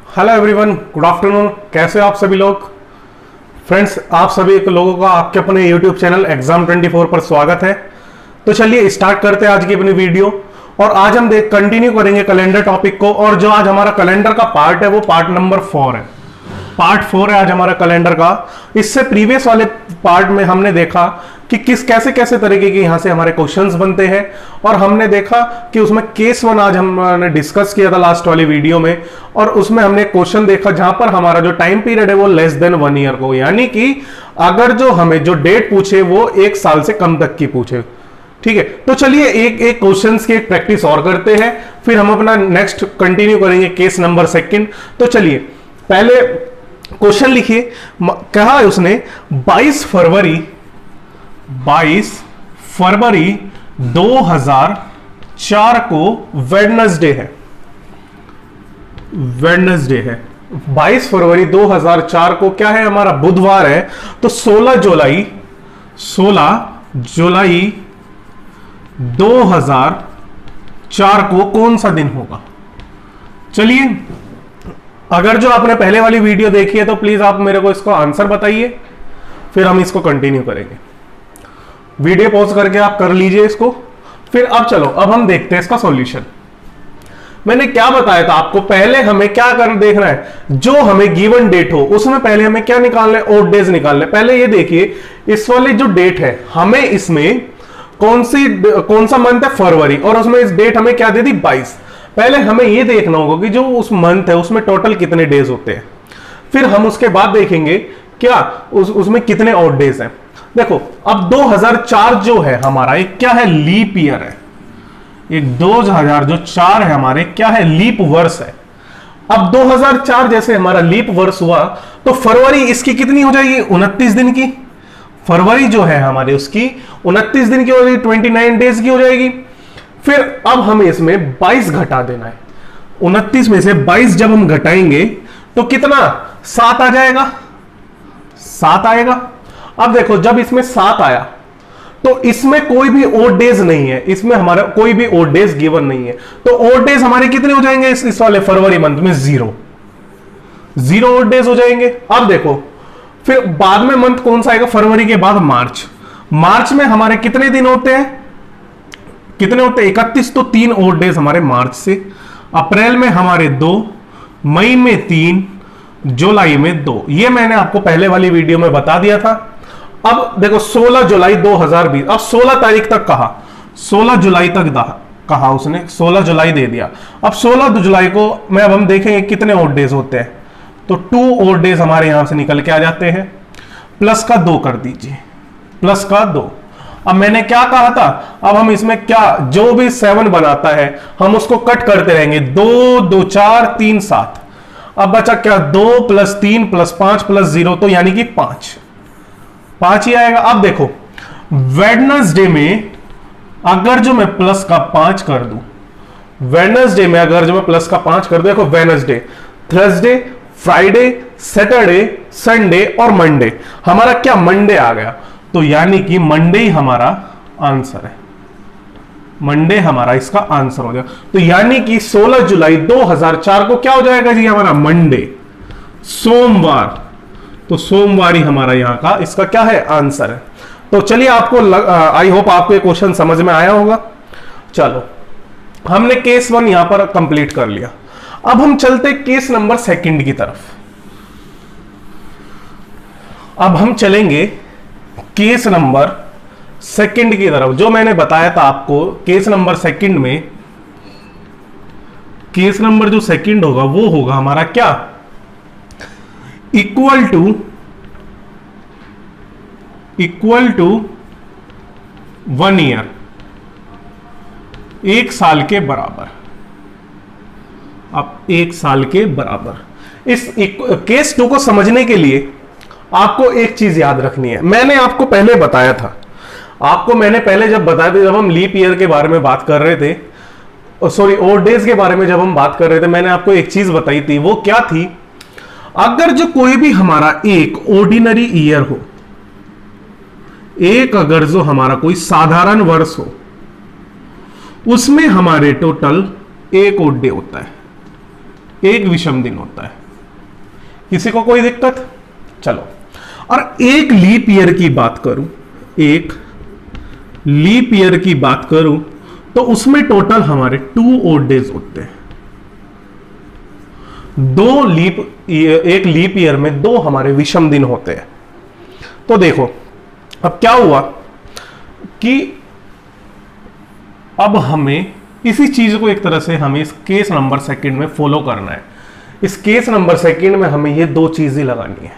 Hello everyone, good afternoon. कैसे हो आप सभी लोग? फ्रेंड्स, आप सभी लोगों का आपके अपने यूट्यूब चैनल एग्जाम 24 पर स्वागत है। तो चलिए स्टार्ट करते हैं आज की अपनी वीडियो। और आज हम कंटिन्यू करेंगे कैलेंडर टॉपिक को। और जो आज हमारा कैलेंडर का पार्ट है वो पार्ट नंबर 4 है। पार्ट 4 है आज हमारा कैलेंडर का। इससे प्रीवियस वाले पार्ट में हमने देखा कि कैसे कैसे तरीके के यहां से हमारे क्वेश्चंस बनते हैं। और हमने देखा कि उसमें केस 1 आज हमने डिस्कस किया था लास्ट वाली वीडियो में। और उसमें हमने क्वेश्चन देखा जहां पर हमारा जो टाइम पीरियड है वो लेस देन 1 ईयर को, यानी कि अगर जो हमें जो डेट पूछे वो 1 साल से कम तक की पूछे। ठीक है, तो चलिए एक एक क्वेश्चंस की एक प्रैक्टिस और करते हैं, फिर हम अपना नेक्स्ट कंटिन्यू करेंगे केस नंबर 2। तो चलिए पहले क्वेश्चन लिखिए। कहा है उसने 22 फरवरी 2004 को वेडनेसडे है। 22 फरवरी 2004 को क्या है? हमारा बुधवार है। तो 16 जुलाई 2004 को कौन सा दिन होगा? चलिए, अगर जो आपने पहले वाली वीडियो देखी है तो प्लीज आप मेरे को इसको आंसर बताइए, फिर हम इसको कंटिन्यू करेंगे। वीडियो पॉज करके आप कर लीजिए इसको। फिर अब चलो, अब हम देखते हैं इसका सॉल्यूशन। मैंने क्या बताया था आपको? पहले हमें क्या करना देखना है, जो हमें गिवन डेट हो उसमें पहले हमें क्या निकालना है? ऑड डेज निकालना है। पहले ये देखिए, इस वाली जो डेट है हमें इसमें कौन सा मंथ है? फरवरी। और उसमें इस डेट हमें क्या दे दी? 22। पहले हमें यह देखना होगा कि जो उस मंथ है उसमें टोटल कितने डेज होते हैं। फिर हम उसके बाद देखेंगे क्या उसमें कितने ऑड डेज हैं। देखो, अब 2004 जो है हमारा एक क्या है? लीप ईयर है। एक 2004 है हमारे क्या है? लीप वर्ष है। अब 2004 जैसे हमारा लीप वर्ष हुआ तो फरवरी इसकी कितनी हो जाएगी? 29 दिन की। फरवरी जो है हमारे उसकी 29 दिन की हो जाएगी, 29 डेज की हो जाएगी। फिर अब हमें इसमें 22 घटा देना है। 29 में से 22 जब हम घटाएंगे तो कितना? 7 आ जाएगा। 7 आएगा। अब देखो, जब इसमें 7 आया तो इसमें कोई भी ओड डेज नहीं है, इसमें हमारा कोई भी ओड डेज गिवन नहीं है। तो ओड डेज हमारे कितने हो जाएंगे? इस वाले फरवरी मंथ में 0 ओड डेज हो जाएंगे। अब देखो, फिर बाद में मंथ कौन सा आएगा? फरवरी के बाद मार्च। मार्च में हमारे कितने दिन होते हैं? 31। तो 3 ओड डेज हमारे मार्च से। अप्रैल में हमारे 2, मई में 3, जुलाई में 2। ये मैंने आपको पहले वाली वीडियो में बता दिया था। अब देखो, 16 जुलाई 2020। अब 16 तारीख तक कहा, 16 जुलाई तक कहा उसने, 16 जुलाई दे दिया। अब 16 जुलाई को मैं अब हम देखेंगे कितने ओड डेज होते हैं। तो 2 ओड डेज हमारे यहां से निकल के आ जाते हैं। प्लस का 2 कर दीजिए, प्लस का 2। अब मैंने क्या कहा था? अब हम इसमें क्या, जो भी 7 बनाता है हम उसको कट करते रहेंगे। 2, 2, 4, 3, 7। अब बचा क्या? 2 + 3 + 5 + 0, तो यानी कि 5 ही आएगा। अब देखो, वेडनेसडे में अगर जो मैं प्लस का 5 कर दूं, वेडनेसडे में अगर जो मैं प्लस का 5 कर दूं, देखो Wednesday, Thursday, Friday, Saturday, Sunday और मंडे। हमारा क्या? मंडे आ गया। तो यानी कि मंडे ही हमारा आंसर है। मंडे हमारा इसका आंसर हो जाएगा। तो यानी कि 16 जुलाई 2004 को क्या हो जाएगा जी? हमारा मंडे, सोमवार। तो सोमवार ही हमारा यहां का इसका क्या है? आंसर है। तो चलिए, आपको आई होप आपको ये क्वेश्चन समझ में आया होगा। चलो, हमने केस 1 यहां पर कंप्लीट कर लिया। अब हम चलते केस नंबर 2 की तरफ। अब हम चलेंगे केस नंबर 2 की तरफ। जो मैंने बताया था आपको, केस नंबर 2 में, केस नंबर जो 2 होगा वो होगा हमारा क्या? इक्वल टू 1 ईयर, 1 साल के बराबर। अब 1 साल के बराबर। इस केस 2 को समझने के लिए आपको एक चीज याद रखनी है। मैंने आपको पहले बताया था, मैंने पहले जब बताया था, जब हम लीप ईयर के बारे में बात कर रहे थे, सॉरी ओड डेज के बारे में जब हम बात कर रहे थे, मैंने आपको एक चीज बताई थी। वो क्या थी? अगर जो कोई भी हमारा एक ऑर्डिनरी ईयर हो, एक अगर जो हमारा कोई साधारण वर्ष हो, उसमें हमारे टोटल एक ओड डे होता है, एक विषम दिन होता है। किसी को कोई दिक्कत? चलो, और एक लीप ईयर की बात करूं, एक लीप ईयर की बात करूं तो उसमें टोटल हमारे 2 ओड डेज होते हैं। एक लीप ईयर में 2 हमारे विषम दिन होते हैं। तो देखो अब क्या हुआ कि अब हमें इसी चीज को एक तरह से हमें इस केस नंबर सेकंड में फॉलो करना है। इस केस नंबर सेकंड में हमें ये 2 चीजें लगानी है।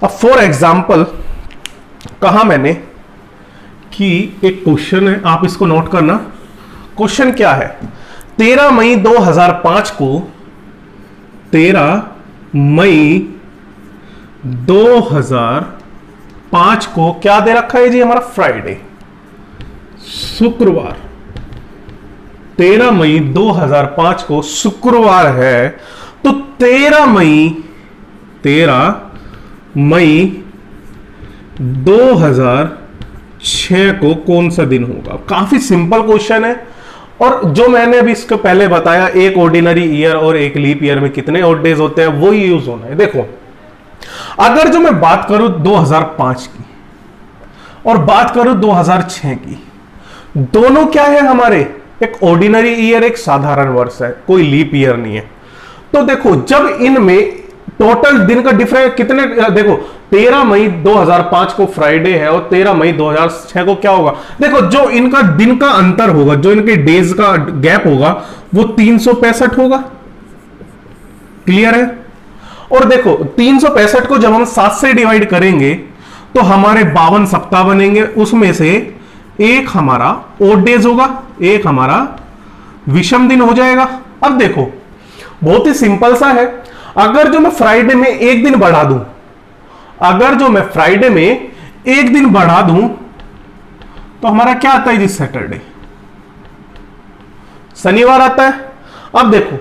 अब फॉर एग्जाम्पल कहा मैंने कि एक क्वेश्चन है, आप इसको नोट करना। क्वेश्चन क्या है? 13 मई 2005 को 13 मई 2005 को क्या दे रखा है जी? हमारा फ्राइडे, शुक्रवार। 13 मई 2005 को शुक्रवार है, तो 13 मई 2006 को कौन सा दिन होगा? काफी सिंपल क्वेश्चन है। और जो मैंने अभी इसको पहले बताया, एक ऑर्डिनरी ईयर और एक लीप ईयर में कितने ऑड डेज होते हैं, वो ही यूज होना है। देखो, अगर जो मैं बात करूं 2005 की और बात करूं 2006 की, दोनों क्या है हमारे? एक ऑर्डिनरी ईयर, एक साधारण वर्ष है, कोई लीप ईयर नहीं है। तो देखो, जब इनमें टोटल दिन का डिफरेंस कितने, देखो 13 मई 2005 को फ्राइडे है और 13 मई 2006 को क्या होगा? देखो, जो इनका दिन का अंतर होगा, जो इनके डेज का गैप होगा, वो 365 होगा। क्लियर है? और देखो 365 को जब हम 7 से डिवाइड करेंगे तो हमारे 52 सप्ताह बनेंगे। उसमें से एक हमारा ओड डेज होगा, एक हमारा विषम दिन हो जाएगा। अब देखो, बहुत ही सिंपल सा है। अगर जो मैं फ्राइडे में एक दिन बढ़ा दूं, अगर जो मैं फ्राइडे में एक दिन बढ़ा दूं तो हमारा क्या आता है जी? सैटरडे, शनिवार आता है। अब देखो,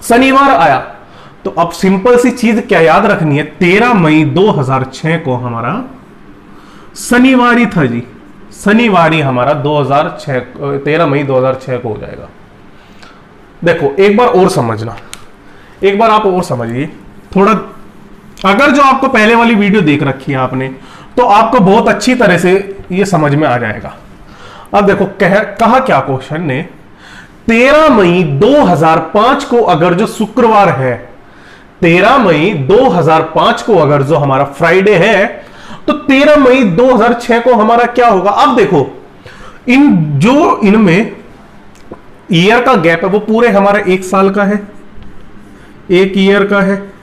शनिवार आया तो अब सिंपल सी चीज क्या याद रखनी है? 13 मई 2006 को हमारा शनिवार ही था जी, शनिवार ही हमारा 2006 13 मई 2006 को हो जाएगा। देखो एक बार और समझना, एक बार आप और समझिए थोड़ा। अगर जो आपको पहले वाली वीडियो देख रखी है आपने, तो आपको बहुत अच्छी तरह से ये समझ में आ जाएगा। अब देखो कहा क्या क्वेश्चन ने, 13 मई 2005 को अगर जो शुक्रवार है, 13 मई 2005 को अगर जो हमारा फ्राइडे है, तो 13 मई 2006 को हमारा क्या होगा? अब देखो, इनमें ईयर का गैप है वो पूरे हमारे 1 साल का है, 1 ईयर का है।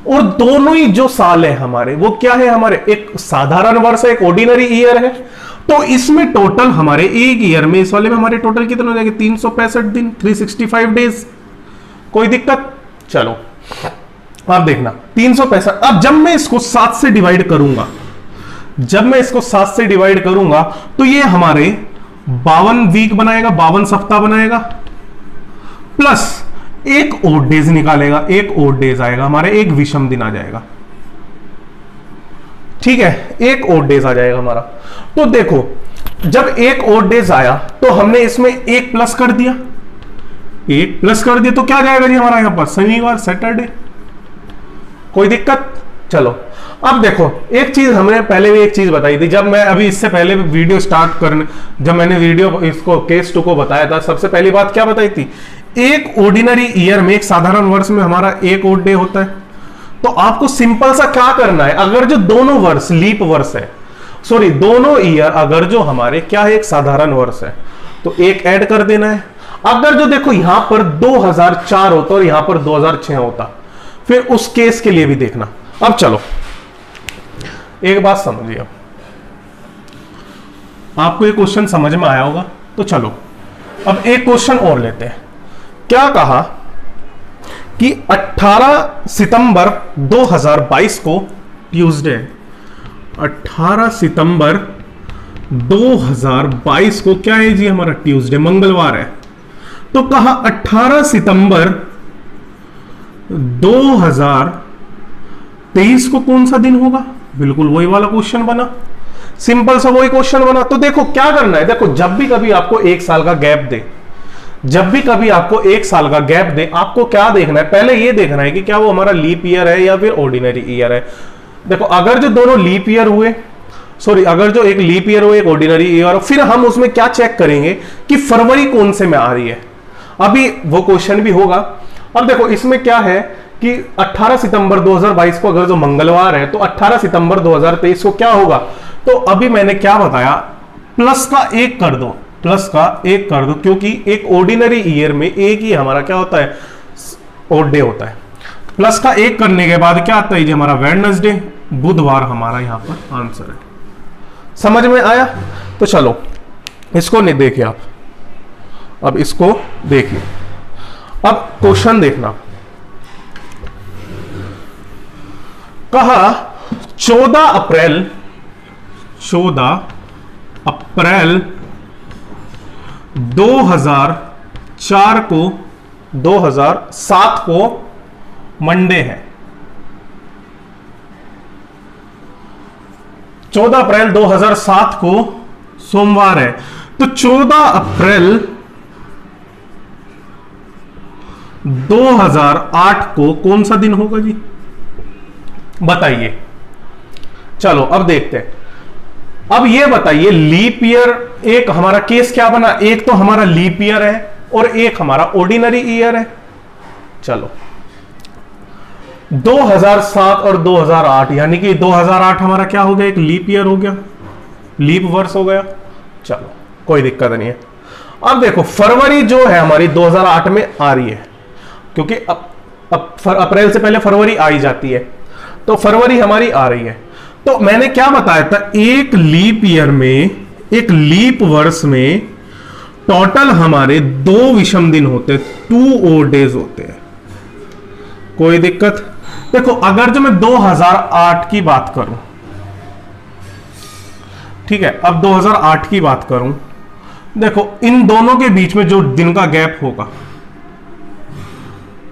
और दोनों ही जो साल है हमारे, वो क्या है? हमारे एक साधारण वर्ष है, एक ऑर्डिनरी ईयर है। तो इसमें टोटल हमारे एक ईयर में, इस वाले में हमारे टोटल कितने हो जाएंगे? 365 दिन, 365 डेज। कोई दिक्कत? चलो आप देखना 365। अब जब मैं इसको 7 से डिवाइड करूंगा, जब मैं इसको 7 से डिवाइड करूंगा तो ये हमारे 52 वीक बनाएगा, 52 सप्ताह बनाएगा, प्लस एक ओड डेज निकालेगा, एक ओड डेज आएगा हमारे, एक विषम दिन आ जाएगा। ठीक है, एक ओड डेज आ जाएगा हमारा। तो देखो, जब एक ओड डेज आया तो हमने इसमें एक प्लस कर दिया, एक प्लस कर दिया तो क्या जाएगा जी हमारा यहां पर? शनिवार, सैटरडे। कोई दिक्कत? चलो अब देखो, एक चीज हमने पहले भी एक चीज बताई थी, जब मैं अभी इससे पहले वीडियो स्टार्ट करने, जब मैंने वीडियो इसको केस 2 को बताया था, सबसे पहली बात क्या बताई थी? एक ऑर्डिनरी ईयर में, एक साधारण वर्ष में हमारा एक ओड डे होता है। तो आपको सिंपल सा क्या करना है, अगर जो दोनों वर्ष लीप वर्ष है, सॉरी दोनों ईयर अगर जो हमारे क्या है, एक साधारण वर्ष है, तो एक ऐड कर देना है। अगर जो देखो यहां पर 2004 होता और यहां पर 2006 होता, फिर उस केस के लिए भी देखना। अब चलो एक बात समझिए, आपको ये क्वेश्चन समझ में आया होगा। तो चलो अब एक क्वेश्चन और लेते हैं। क्या कहा कि 18 सितंबर 2022 को ट्यूसडे, 18 सितंबर 2022 को क्या है जी हमारा? ट्यूसडे, मंगलवार है। तो कहा 18 सितंबर 2023 को कौन सा दिन होगा? बिल्कुल वही वाला क्वेश्चन बना, सिंपल सा वही क्वेश्चन बना। तो देखो क्या करना है, देखो जब भी कभी आपको 1 साल का गैप दे, जब भी कभी आपको एक साल का गैप दे, आपको क्या देखना है, पहले ये देखना है कि क्या वो हमारा लीप ईयर है या फिर ऑर्डिनरी ईयर है। देखो अगर जो दोनों लीप ईयर हुए, अगर जो एक लीप ईयर हो एक ऑर्डिनरी ईयर हो, फिर हम उसमें क्या चेक करेंगे कि फरवरी कौन से में आ रही है। अभी वो क्वेश्चन भी होगा। अब देखो इसमें क्या है कि 18 सितंबर 2022 को अगर जो मंगलवार है तो 18 सितंबर 2023 को क्या होगा। तो अभी मैंने क्या बताया, प्लस का 1 कर दो, प्लस का 1 कर दो, क्योंकि एक ऑर्डिनरी ईयर में एक ही हमारा क्या होता है, ओड डे होता है। प्लस का 1 करने के बाद क्या आता है जी, हमारा वेडनेसडे, बुधवार हमारा यहां पर आंसर है। समझ में आया? तो चलो इसको नहीं देखिए आप, अब इसको देखिए। अब क्वेश्चन देखना, कहा 14 अप्रैल 2004 को 2007 को मंडे है। 14 अप्रैल 2007 को सोमवार है। तो 14 अप्रैल 2008 को कौन सा दिन होगा जी, बताइए। चलो अब देखते हैं। अब ये बताइए लीप ईयर, एक हमारा केस क्या बना, एक तो हमारा लीप ईयर है और एक हमारा ऑर्डिनरी ईयर है। चलो 2007 और 2008, यानी कि 2008 हमारा क्या हो गया, एक लीप ईयर हो गया, लीप वर्ष हो गया। चलो कोई दिक्कत नहीं है। अब देखो फरवरी जो है हमारी 2008 में आ रही है, क्योंकि अब अप्रैल से पहले फरवरी आ ही जाती है, तो फरवरी हमारी आ रही है। तो मैंने क्या बताया था, एक लीप ईयर में, एक लीप वर्ष में टोटल हमारे 2 विषम दिन होते हैं, 2 ओड डेज होते हैं। कोई दिक्कत? देखो अगर जो मैं 2008 की बात करूं, ठीक है, अब 2008 की बात करूं, देखो इन दोनों के बीच में जो दिन का गैप होगा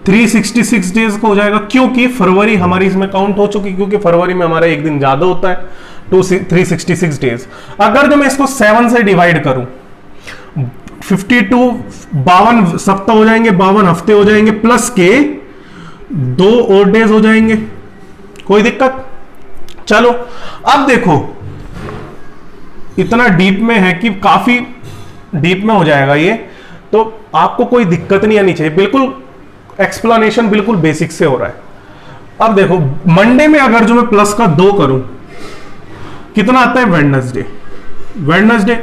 366 डेज का हो जाएगा, क्योंकि फरवरी हमारी इसमें काउंट हो चुकी, क्योंकि फरवरी में हमारा एक दिन ज्यादा होता है, 366 डेज। अगर जो मैं इसको 7 से डिवाइड करूं, 52 52 सप्ताह हो जाएंगे, 52 हफ्ते हो जाएंगे, प्लस के 2 ओड डेज हो जाएंगे। कोई दिक्कत? चलो अब देखो इतना डीप में है कि काफी डीप में हो जाएगा ये, तो आपको कोई दिक्कत नहीं आनी चाहिए, बिल्कुल एक्सप्लेनेशन बिल्कुल बेसिक से हो रहा है। अब देखो मंडे में अगर जो मैं प्लस का 2 करूं, कितना आता है, वेडनेसडे। वेडनेसडे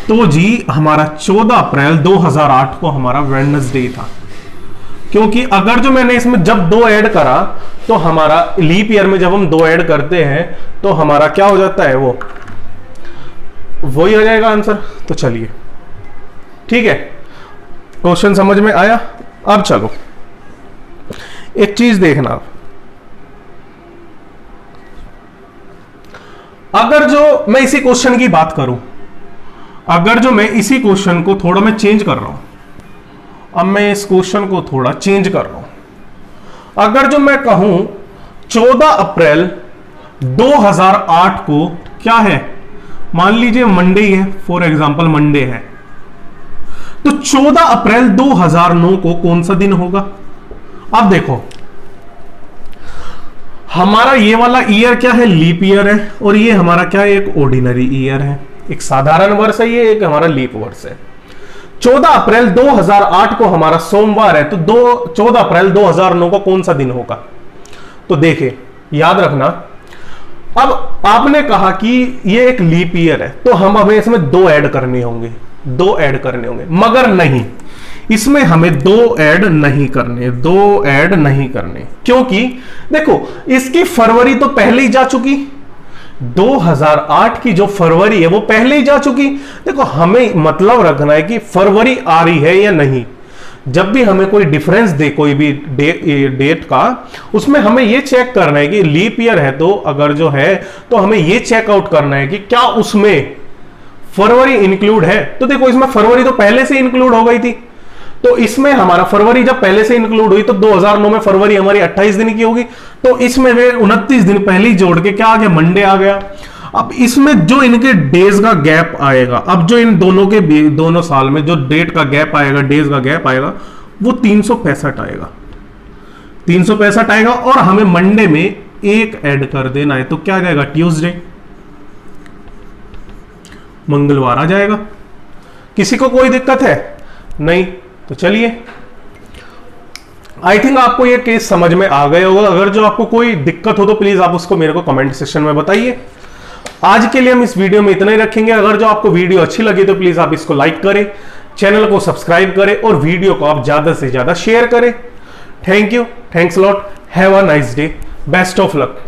तो जी हमारा 14 अप्रैल 2008 को हमारा वेडनेसडे था, क्योंकि अगर जो मैंने इसमें जब 2 ऐड करा तो हमारा लीप ईयर में जब हम 2 ऐड करते हैं तो हमारा क्या हो जाता है, वो वही हो जाएगा आंसर। तो चलिए ठीक है, क्वेश्चन समझ में आया। अब चलो एक चीज देखना, अगर जो मैं इसी क्वेश्चन की बात करूं, अगर जो मैं इसी क्वेश्चन को थोड़ा मैं चेंज कर रहा हूं, अब मैं इस क्वेश्चन को थोड़ा चेंज कर रहा हूं, अगर जो मैं कहूं 14 अप्रैल 2008 को क्या है, मान लीजिए मंडे है, फॉर एग्जांपल मंडे है, तो 14 अप्रैल 2009 को कौन सा दिन होगा। अब देखो हमारा ये वाला ईयर क्या है, लीप ईयर है, और ये हमारा क्या है, एक ऑर्डिनरी ईयर है, एक साधारण वर्ष है, ये एक हमारा लीप वर्ष है। 14 अप्रैल 2008 को हमारा सोमवार है, तो 14 अप्रैल 2009 को कौन सा दिन होगा। तो देखिए याद रखना, अब आपने कहा कि ये एक लीप ईयर है, तो हमें इसमें 2 ऐड करने होंगे, 2 ऐड करने होंगे, मगर नहीं, इसमें हमें 2 ऐड नहीं करने, 2 ऐड नहीं करने, क्योंकि देखो इसकी फरवरी तो पहले ही जा चुकी, 2008 की जो फरवरी है वो पहले ही जा चुकी। देखो हमें मतलब रखना है कि फरवरी आ रही है या नहीं, जब भी हमें कोई डिफरेंस दे कोई भी डेट का, उसमें हमें यह चेक करना है कि लीप ईयर है, तो अगर जो है तो हमें यह चेकआउट करना है कि क्या उसमें फरवरी इंक्लूड है। तो देखो इसमें फरवरी तो पहले से इंक्लूड हो गई थी, तो इसमें हमारा फरवरी जब पहले से इंक्लूड हुई तो 2009 में फरवरी हमारी 28 दिन की होगी, तो इसमें वे 29 दिन पहले ही जोड़ के क्या आ गया, मंडे आ गया। अब इसमें जो इनके डेज का गैप आएगा, अब जो इन दोनों के दोनों साल में जो डेट का गैप आएगा, डेज का गैप आएगा, वो 365 आएगा। 365 आएगा और हमें मंडे में एक ऐड कर देना है, तो क्या आ जाएगा, ट्यूसडे, मंगलवार आ जाएगा। किसी को कोई दिक्कत है? नहीं। तो चलिए, आई थिंक आपको ये केस समझ में आ गया होगा। अगर जो आपको कोई दिक्कत हो तो प्लीज आप उसको मेरे को कमेंट सेक्शन में बताइए। आज के लिए हम इस वीडियो में इतना ही रखेंगे। अगर जो आपको वीडियो अच्छी लगी तो प्लीज आप इसको लाइक करें, चैनल को सब्सक्राइब करें और वीडियो को आप ज्यादा से ज्यादा शेयर करें। Thank you, thanks lot, have a nice day, best of luck.